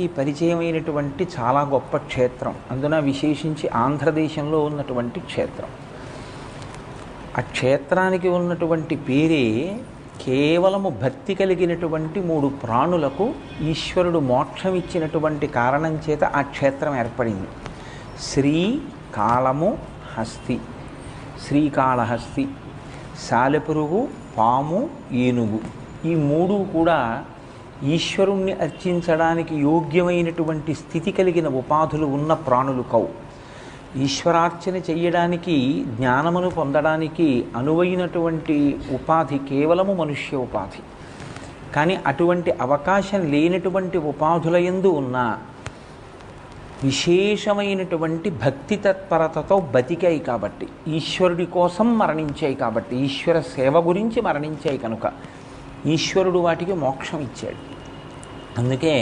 ఈ పరిచయమైనటువంటి చాలా గొప్ప క్షేత్రం, అందున విశేషించి ఆంధ్రదేశంలో ఉన్నటువంటి క్షేత్రం. ఆ క్షేత్రానికి ఉన్నటువంటి పేరే కేవలము భక్తి కలిగినటువంటి 3 ప్రాణులకు ఈశ్వరుడు మోక్షం ఇచ్చినటువంటి కారణం చేత ఆ క్షేత్రం ఏర్పడింది. శ్రీకాళము హస్తి, శ్రీకాళహస్తి, సాలెపురుగు, పాము, ఏనుగు, ఈ 3 కూడా ఈశ్వరుణ్ణి అర్చించడానికి యోగ్యమైనటువంటి స్థితి కలిగిన ఉపాధులు ఉన్న ప్రాణులు కవు. ఈశ్వరార్చన చెయ్యడానికి, జ్ఞానమును పొందడానికి అనువైనటువంటి ఉపాధి కేవలము మనుష్య ఉపాధి. కానీ అటువంటి అవకాశం లేనటువంటి ఉపాధుల యందు ఉన్న విశేషమైనటువంటి భక్తి తత్పరతతో బతికాయి కాబట్టి, ఈశ్వరుడి కోసం మరణించాయి కాబట్టి, ఈశ్వర సేవ గురించి మరణించాయి కనుక ఈశ్వరుడు వాటికి మోక్షం ఇచ్చాడు. అందుకే